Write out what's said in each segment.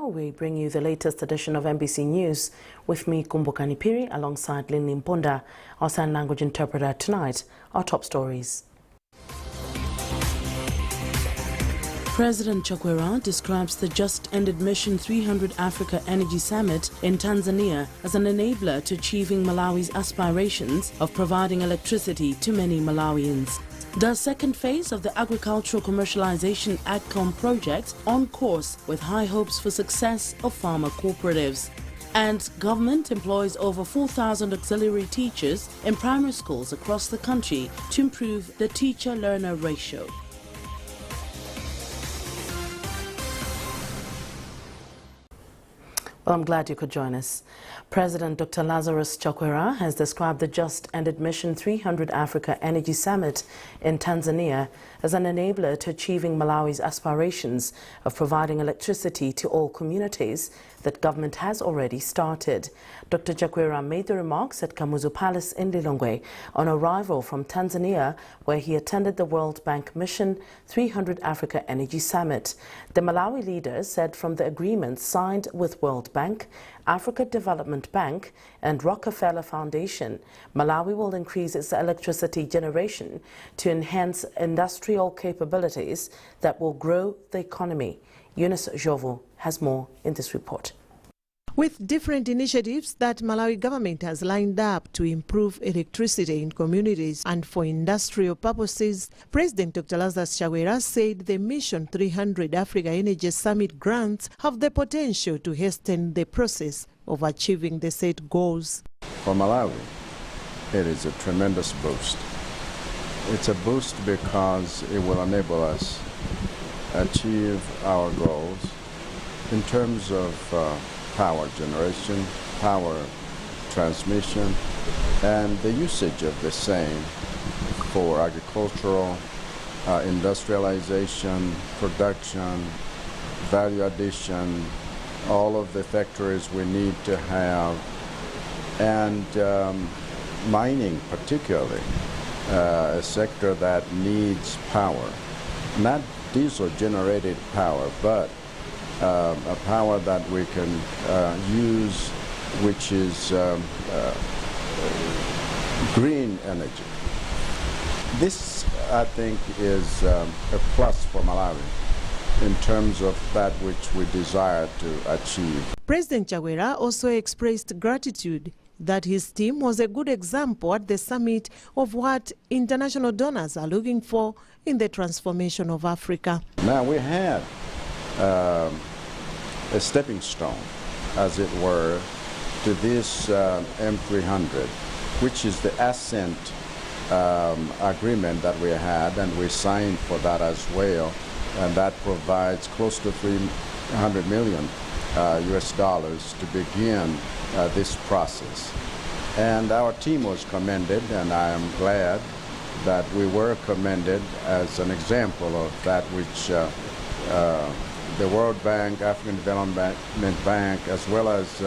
now we bring you the latest edition of MBC News with me, Kumbukani Piri, alongside Lynn Mponda, our sign language interpreter. Tonight, our top stories. President Chakwera describes the just-ended Mission 300 Africa Energy Summit in Tanzania as an enabler to achieving Malawi's aspirations of providing electricity to many Malawians. The second phase of the Agricultural Commercialization AGCOM project on course with high hopes for success of farmer cooperatives. And government employs over 4,000 auxiliary teachers in primary schools across the country to improve the teacher-learner ratio. Well, I'm glad you could join us. President Dr. Lazarus Chakwera has described the just-ended Mission 300 Africa Energy Summit in Tanzania as an enabler to achieving Malawi's aspirations of providing electricity to all communities that government has already started. Dr. Chakwera made the remarks at Kamuzu Palace in Lilongwe on arrival from Tanzania, where he attended the World Bank Mission 300 Africa Energy Summit. The Malawi leader said from the agreements signed with World Bank, Africa Development Bank and Rockefeller Foundation, Malawi will increase its electricity generation to enhance industrial capabilities that will grow the economy. Eunice Jovo has more in this report. With different initiatives that Malawi government has lined up to improve electricity in communities and for industrial purposes, President Dr. Lazarus Chakwera said the Mission 300 Africa Energy Summit grants have the potential to hasten the process of achieving the set goals. For Malawi, it is a tremendous boost. It's a boost because it will enable us to achieve our goals in terms of power generation, power transmission, and the usage of the same for agricultural, industrialization, production, value addition, all of the factories we need to have, and mining particularly, a sector that needs power, not diesel-generated power, but a power that we can use, which is green energy. This, I think, is a plus for Malawi in terms of that which we desire to achieve. President Chakwera also expressed gratitude that his team was a good example at the summit of what international donors are looking for in the transformation of Africa. Now we had a stepping stone, as it were, to this M300, which is the Ascent agreement that we had, and we signed for that as well, and that provides close to $300 million US dollars to begin this process. And our team was commended, and I am glad that we were commended as an example of that which the World Bank, African Development Bank, as well as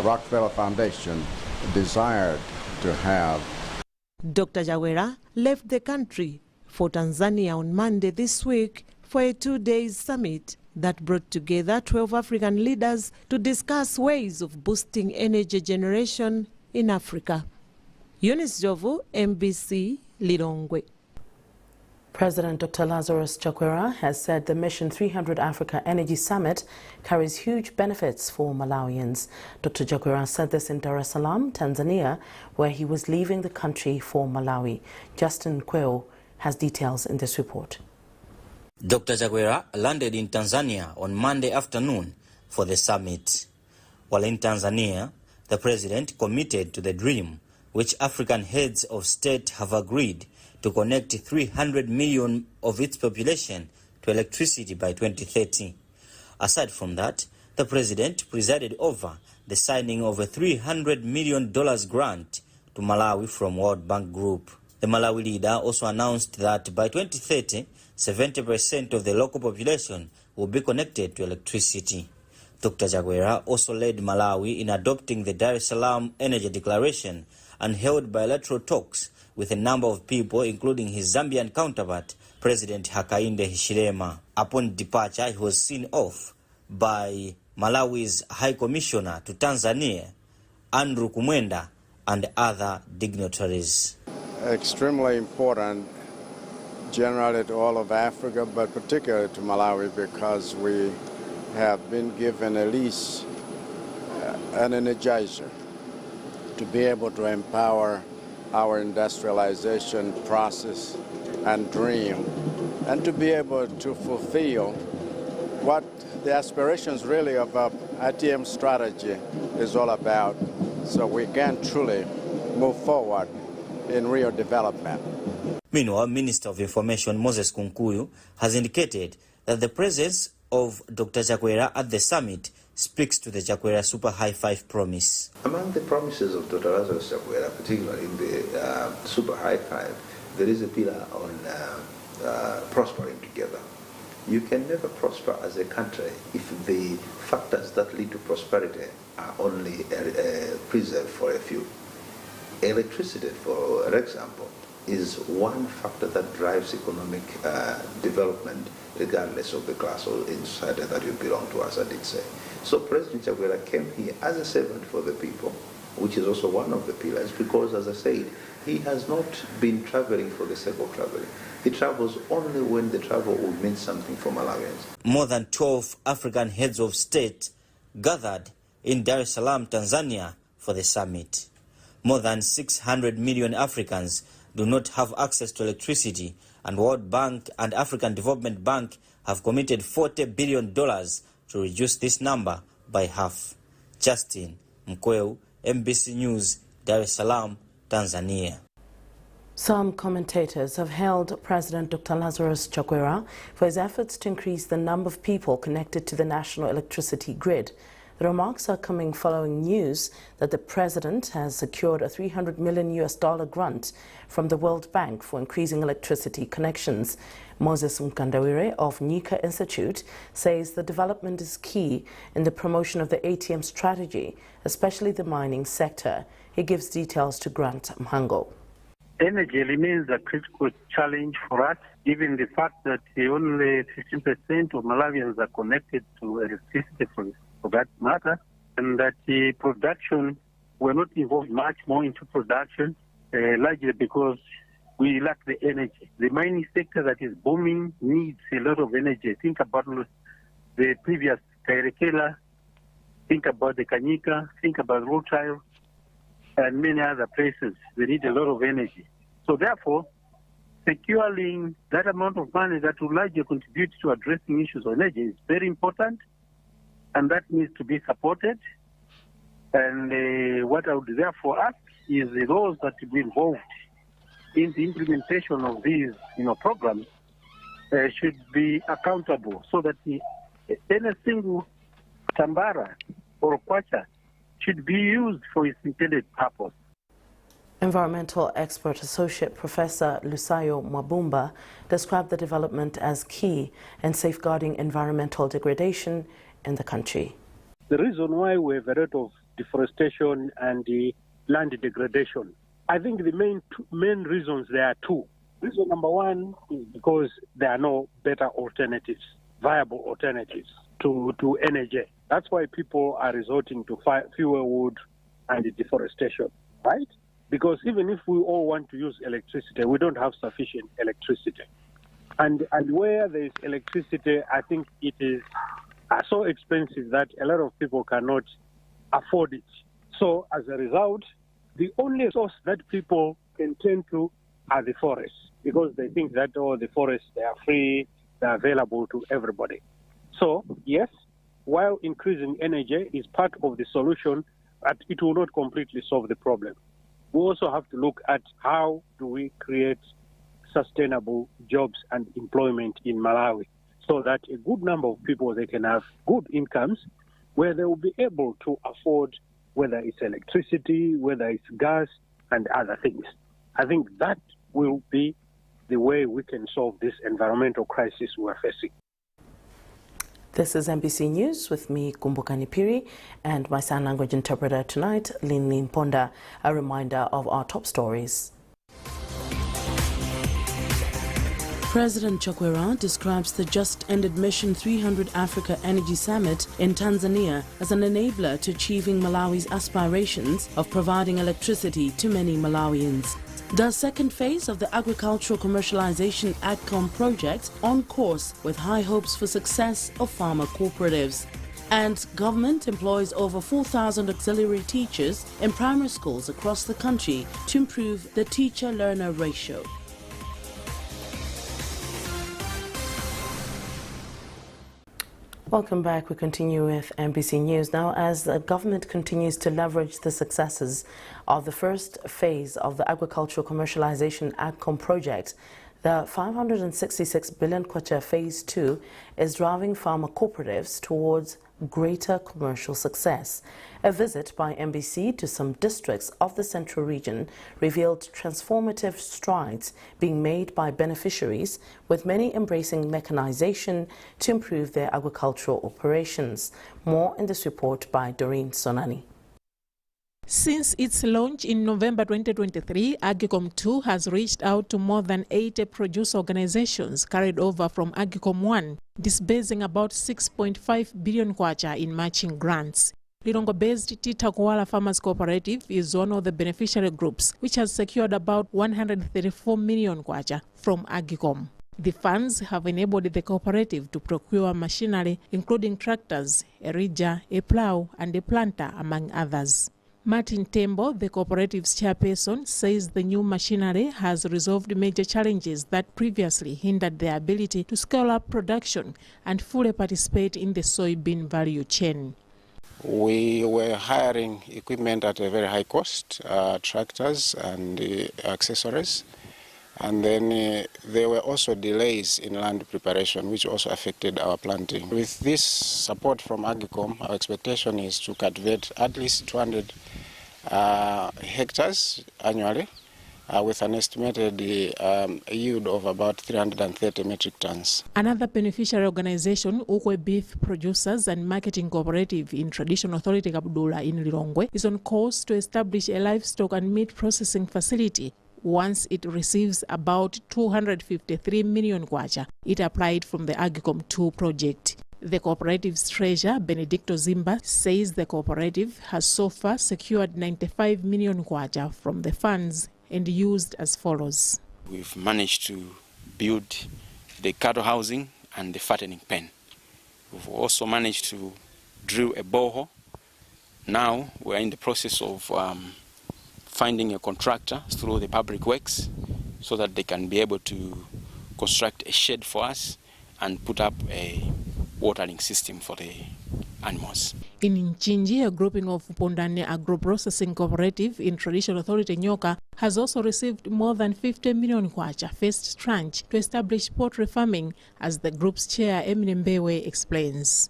Rockefeller Foundation desired to have. Dr. Chakwera left the country for Tanzania on Monday this week for a 2-day summit that brought together 12 African leaders to discuss ways of boosting energy generation in Africa. Eunice Jovo, MBC, Lilongwe. President Dr. Lazarus Chakwera has said the Mission 300 Africa Energy Summit carries huge benefits for Malawians. Dr. Chakwera said this in Dar es Salaam, Tanzania, where he was leaving the country for Malawi. Justin Kweo has details in this report. Dr. Chakwera landed in Tanzania on Monday afternoon for the summit. While in Tanzania, the president committed to the dream which African heads of state have agreed to connect 300 million of its population to electricity by 2030. Aside from that, the president presided over the signing of a $300 million grant to Malawi from World Bank Group. The Malawi leader also announced that by 2030, 70% of the local population will be connected to electricity. Dr. Chakwera also led Malawi in adopting the Dar es Salaam Energy Declaration and held bilateral talks with a number of people, including his Zambian counterpart, President Hakainde Hichilema. Upon departure, he was seen off by Malawi's High Commissioner to Tanzania, Andrew Kumwenda, and other dignitaries. Extremely important generally to all of Africa, but particularly to Malawi, because we have been given at least an energizer to be able to empower our industrialization process and dream, and to be able to fulfill what the aspirations really of our ITM strategy is all about, so we can truly move forward in real development. Meanwhile, Minister of Information Moses Kunkuyu has indicated that the presence of Dr. Chakwera at the summit speaks to the Chakwera Super High Five promise. Among the promises of Dr. Lazarus Chakwera, particularly in the Super High Five, there is a pillar on prospering together. You can never prosper as a country if the factors that lead to prosperity are only preserved for a few. Electricity, for example, is one factor that drives economic development regardless of the class or in society that you belong to, as I did say. So President Chakwera came here as a servant for the people, which is also one of the pillars, because, as I said, he has not been traveling for the sake of traveling. He travels only when the travel will mean something for Malawians. More than 12 African heads of state gathered in Dar es Salaam, Tanzania for the summit. More than 600 million Africans do not have access to electricity, and World Bank and African Development Bank have committed $40 billion to reduce this number by half. Justin Mkweu, MBC News, Dar es Salaam, Tanzania. Some commentators have hailed President Dr. Lazarus Chakwera for his efforts to increase the number of people connected to the national electricity grid. The remarks are coming following news that the president has secured a $300 million grant from the World Bank for increasing electricity connections. Moses Mkandawire of Nika Institute says the development is key in the promotion of the ATM strategy, especially the mining sector. He gives details to Grant Mhango. Energy remains a critical challenge for us, given the fact that only 15% of Malawians are connected to electricity for that matter, and that the production, we're not involved much more into production, largely because we lack the energy. The mining sector that is booming needs a lot of energy. Think about the previous Kairekela, think about the Kanyika, think about Rothschild, and many other places. They need a lot of energy. So therefore, securing that amount of money that will largely contribute to addressing issues of energy is very important, and that needs to be supported. And what I would therefore ask is those that will be involved in the implementation of these programs should be accountable, so that any single tambara or kwacha should be used for its intended purpose. Environmental expert Associate Professor Lusayo Mwabumba described the development as key in safeguarding environmental degradation in the country. The reason why we have a lot of deforestation and the land degradation, I think the main reasons there are two. Reason number one is because there are no better alternatives, viable alternatives to energy. That's why people are resorting to fuel wood and deforestation, right? Because even if we all want to use electricity, we don't have sufficient electricity. And where there is electricity, I think it is so expensive that a lot of people cannot afford it. So as a result, the only source that people can turn to are the forests, because they think that, the forests, they are free, they are available to everybody. So, yes, while increasing energy is part of the solution, but it will not completely solve the problem. We also have to look at how do we create sustainable jobs and employment in Malawi, so that a good number of people, they can have good incomes where they will be able to afford, whether it's electricity, whether it's gas and other things. I think that will be the way we can solve this environmental crisis we're facing. This is MBC News with me, Kumbukani Piri, and my sign language interpreter tonight, Linlin Ponda. A reminder of our top stories. President Chakwera describes the just-ended Mission 300 Africa Energy Summit in Tanzania as an enabler to achieving Malawi's aspirations of providing electricity to many Malawians. The second phase of the Agricultural Commercialization AGCOM project on course with high hopes for success of farmer cooperatives. And government employs over 4,000 auxiliary teachers in primary schools across the country to improve the teacher-learner ratio. Welcome back. We continue with MBC News. Now, as the government continues to leverage the successes of the first phase of the Agricultural Commercialization AGCOM project, the 566 billion kwacha Phase 2 is driving farmer cooperatives towards greater commercial success. A visit by MBC to some districts of the central region revealed transformative strides being made by beneficiaries, with many embracing mechanization to improve their agricultural operations. More in this report by Doreen Sonani. Since its launch in November 2023, AGCOM 2 has reached out to more than 80 produce organizations carried over from AGCOM 1, disbursing about 6.5 billion kwacha in matching grants. Lilongwe-based Tita Koala Farmers Cooperative is one of the beneficiary groups, which has secured about 134 million kwacha from AGCOM. The funds have enabled the cooperative to procure machinery, including tractors, a ridger, a plow, and a planter, among others. Martin Tembo, the cooperative's chairperson, says the new machinery has resolved major challenges that previously hindered their ability to scale up production and fully participate in the soybean value chain. We were hiring equipment at a very high cost, tractors and accessories. And then there were also delays in land preparation, which also affected our planting. With this support from AGCOM, our expectation is to cultivate at least 200 hectares annually, with an estimated yield of about 330 metric tons. Another beneficiary organization, Ukwe Beef Producers and Marketing Cooperative in Traditional Authority Kabudula in Lilongwe, is on course to establish a livestock and meat processing facility. Once it receives about 253 million kwacha, it applied from the AGCOM 2 project. The cooperative's treasurer, Benedicto Zimba, says the cooperative has so far secured 95 million kwacha from the funds and used as follows. We've managed to build the cattle housing and the fattening pen. We've also managed to drill a borehole. Now we're in the process of finding a contractor through the public works so that they can be able to construct a shed for us and put up a watering system for the animals. In Nchinji, a grouping of Pondane Agro-Processing Cooperative in Traditional Authority Nyoka has also received more than 50 million kwacha first tranche to establish poultry farming, as the group's chair, Eminem Mbewe, explains.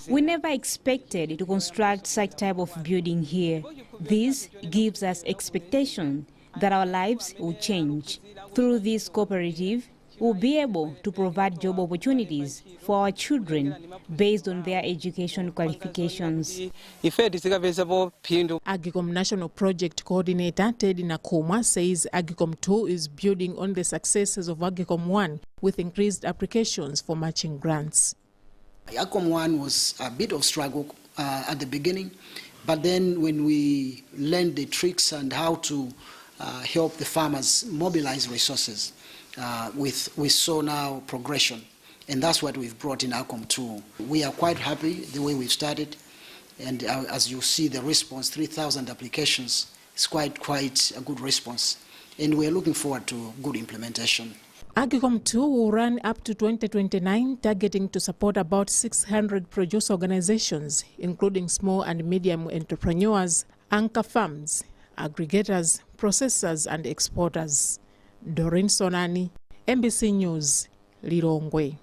We never expected to construct such type of building here. This gives us expectation that our lives will change. Through this cooperative, we'll be able to provide job opportunities for our children based on their education qualifications. AGCOM National Project Coordinator Teddy Nakoma says AGCOM 2 is building on the successes of AGCOM 1 with increased applications for matching grants. AGCOM 1 was a bit of struggle at the beginning, but then when we learned the tricks and how to help the farmers mobilize resources, we saw now progression, and that's what we've brought in AGCOM 2. We are quite happy the way we've started, and as you see the response, 3,000 applications is quite a good response, and we're looking forward to good implementation. AGCOM 2 will run up to 2029, targeting to support about 600 produce organizations, including small and medium entrepreneurs, anchor farms, aggregators, processors, and exporters. Doreen Sonani, MBC News, Lilongwe.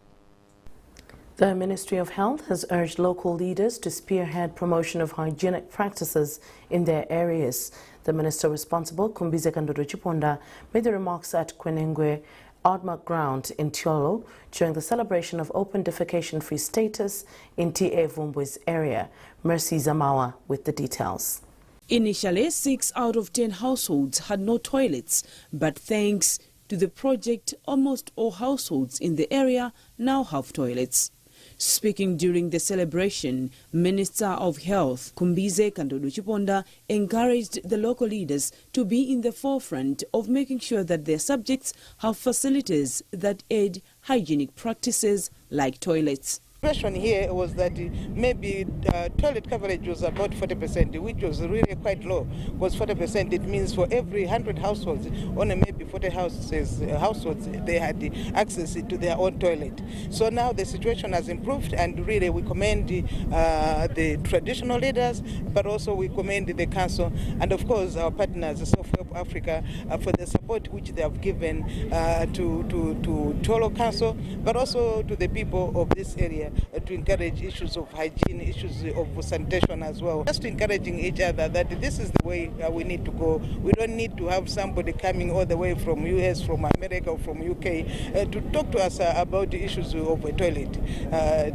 The Ministry of Health has urged local leaders to spearhead promotion of hygienic practices in their areas. The minister responsible, Kumbize Kandodo Chiponda, made the remarks at Kwenengwe Ardmark Ground in Tiolo during the celebration of Open Defecation-Free status in T.A. Vumbwe's area. Mercy Zamawa with the details. Initially, 6 out of 10 households had no toilets, but thanks to the project, almost all households in the area now have toilets. Speaking during the celebration, Minister of Health Kumbize Kandodo Chiponda encouraged the local leaders to be in the forefront of making sure that their subjects have facilities that aid hygienic practices like toilets. The question here was that maybe toilet coverage was about 40%, which was really quite low. Because 40%, it means for every 100 households, only maybe 40 households, they had access to their own toilet. So now the situation has improved, and really we commend the traditional leaders, but also we commend the council, and of course our partners, Self Help Africa, for the support which they have given to Tolo Council, but also to the people of this area, to encourage issues of hygiene, issues of sanitation as well. Just encouraging each other that this is the way we need to go. We don't need to have somebody coming all the way from US, from America, or from UK to talk to us about the issues of a toilet.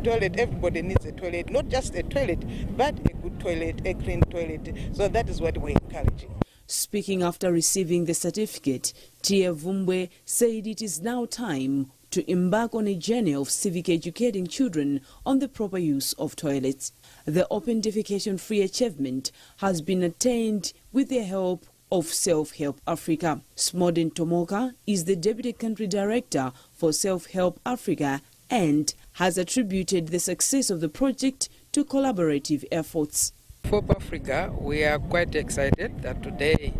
Toilet, everybody needs a toilet, not just a toilet, but a good toilet, a clean toilet. So that is what we're encouraging. Speaking after receiving the certificate, Tia Vumbwe said it is now time to embark on a journey of civic educating children on the proper use of toilets. The Open Defecation-Free achievement has been attained with the help of Self-Help Africa. Smodin Tomoka is the Deputy Country Director for Self-Help Africa and has attributed the success of the project to collaborative efforts. For Africa, we are quite excited that today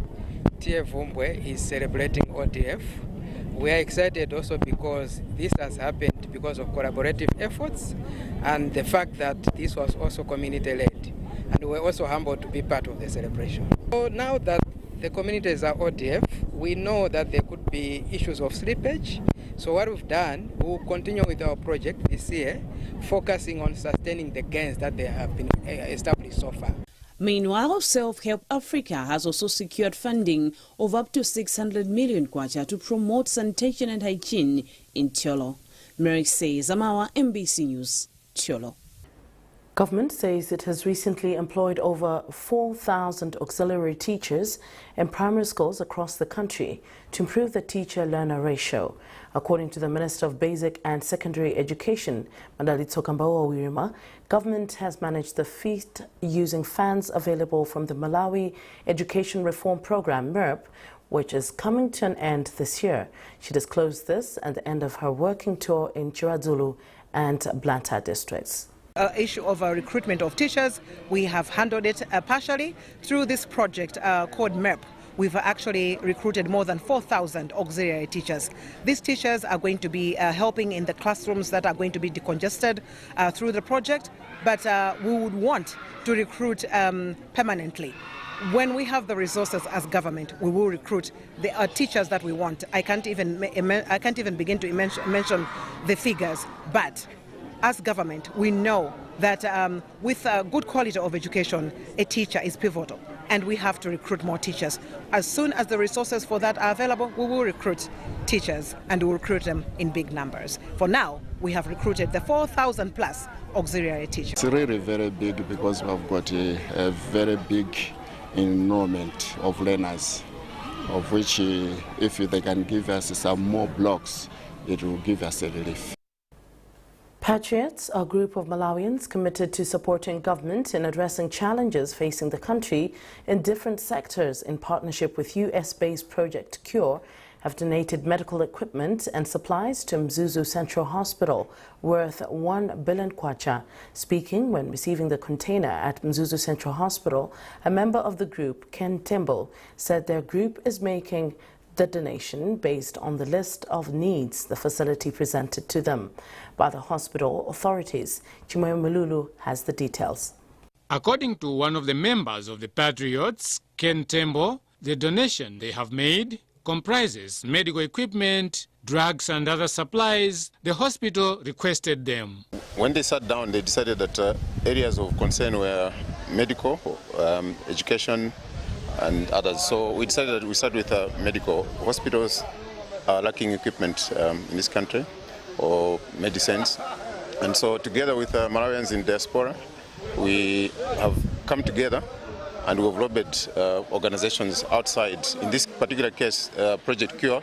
Tia Vumbwe is celebrating ODF. We are excited also because this has happened because of collaborative efforts and the fact that this was also community-led. And we're also humbled to be part of the celebration. So now that the communities are ODF, we know that there could be issues of slippage. So what we've done, we'll continue with our project this year, focusing on sustaining the gains that they have been established so far. Meanwhile, Self-Help Africa has also secured funding of up to 600 million kwacha to promote sanitation and hygiene in Tolo. Mary says, Amawa, MBC News, Tolo. Government says it has recently employed over 4,000 auxiliary teachers in primary schools across the country to improve the teacher-learner ratio. According to the Minister of Basic and Secondary Education, Mandalitso Kambawa Wirima, government has managed the feat using funds available from the Malawi Education Reform Program, MERP, which is coming to an end this year. She disclosed this at the end of her working tour in Chirazulu and Blantyre districts. Issue of recruitment of teachers, we have handled it partially through this project called MERP. We've actually recruited more than 4,000 auxiliary teachers. These teachers are going to be helping in the classrooms that are going to be decongested through the project, but we would want to recruit permanently. When we have the resources as government, we will recruit the teachers that we want. I can't even begin to mention the figures, but as government, we know that with a good quality of education, a teacher is pivotal, and we have to recruit more teachers. As soon as the resources for that are available, we will recruit teachers, and we will recruit them in big numbers. For now, we have recruited the 4,000 plus auxiliary teachers. It's really very big because we have got a very big enrollment of learners, of which if they can give us some more blocks, it will give us a relief. Patriots, a group of Malawians committed to supporting government in addressing challenges facing the country in different sectors in partnership with US-based Project Cure, have donated medical equipment and supplies to Mzuzu Central Hospital worth 1 billion kwacha. Speaking when receiving the container at Mzuzu Central Hospital, a member of the group, Ken Tembo, said their group is making the donation based on the list of needs the facility presented to them by the hospital authorities. Chimoyo Mululu has the details. According to one of the members of the Patriots, Ken Tembo, the donation they have made comprises medical equipment, drugs and other supplies the hospital requested them. When they sat down, they decided that areas of concern were medical, education, and others. So we decided that we start with medical. Hospitals are lacking equipment in this country, or medicines. And so together with Malawians in diaspora, we have come together and we've lobbied organizations outside. In this particular case, Project Cure,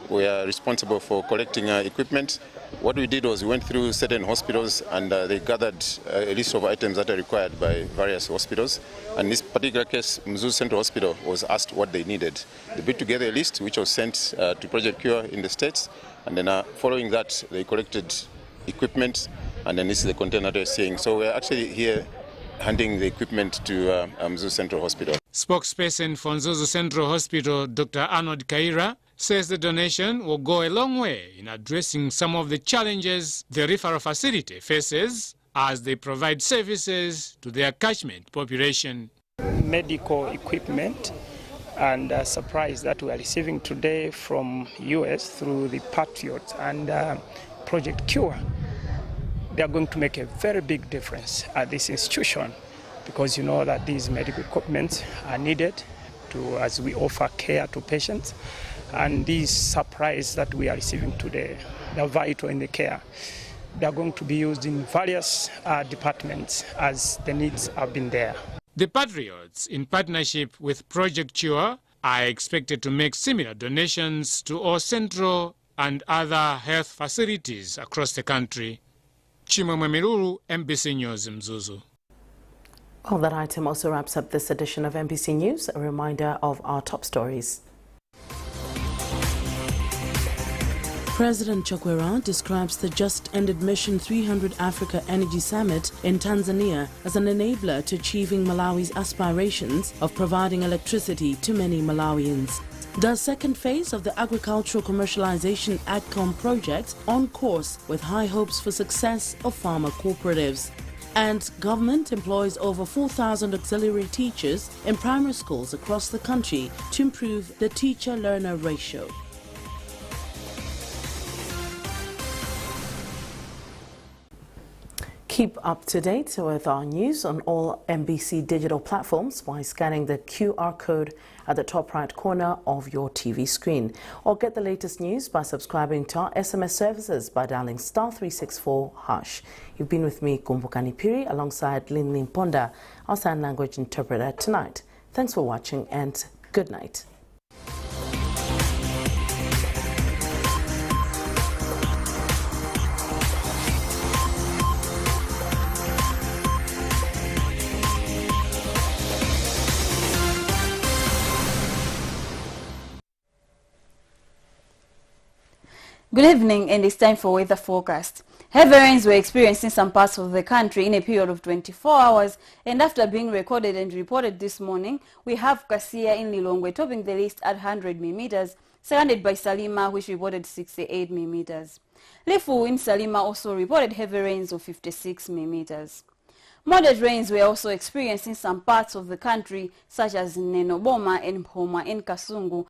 were responsible for collecting equipment. What we did was we went through certain hospitals and they gathered a list of items that are required by various hospitals. And in this particular case, Mzuzu Central Hospital was asked what they needed. They put together a list which was sent to Project Cure in the States. And then following that, they collected equipment. And then this is the container they're seeing. So we're actually here handing the equipment to Mzuzu Central Hospital. Spokesperson for Mzuzu Central Hospital, Dr. Arnold Kaira, says the donation will go a long way in addressing some of the challenges the referral facility faces as they provide services to their catchment population. Medical equipment and supplies that we are receiving today from US through the Patriot and Project Cure, they are going to make a very big difference at this institution, because you know that these medical equipment are needed as we offer care to patients. And these supplies that we are receiving today, they are vital in the care. They are going to be used in various departments as the needs have been there. The Patriots, in partnership with Project Cure, are expected to make similar donations to all central and other health facilities across the country. Chimwemwe Miruru, MBC News, Mzuzu. Well, that item also wraps up this edition of MBC News. A reminder of our top stories. President Chakwera describes the just-ended Mission 300 Africa Energy Summit in Tanzania as an enabler to achieving Malawi's aspirations of providing electricity to many Malawians. The second phase of the Agricultural Commercialization AGCOM project on course with high hopes for success of farmer cooperatives. And government employs over 4,000 auxiliary teachers in primary schools across the country to improve the teacher-learner ratio. Keep up to date with our news on all MBC digital platforms by scanning the QR code at the top right corner of your TV screen. Or get the latest news by subscribing to our SMS services by dialing *364#. You've been with me, Kumbukani Piri, alongside Linlin Ponda, our sign language interpreter tonight. Thanks for watching and good night. Good evening, and it's time for weather forecast. Heavy rains were experienced in some parts of the country in a period of 24 hours, and after being recorded and reported this morning, we have Kasia in Lilongwe topping the list at 100 mm, seconded by Salima, which reported 68 mm. Lifu in Salima also reported heavy rains of 56 mm. Moderate rains were also experienced in some parts of the country, such as Nenoboma and Mpoma in Kasungu,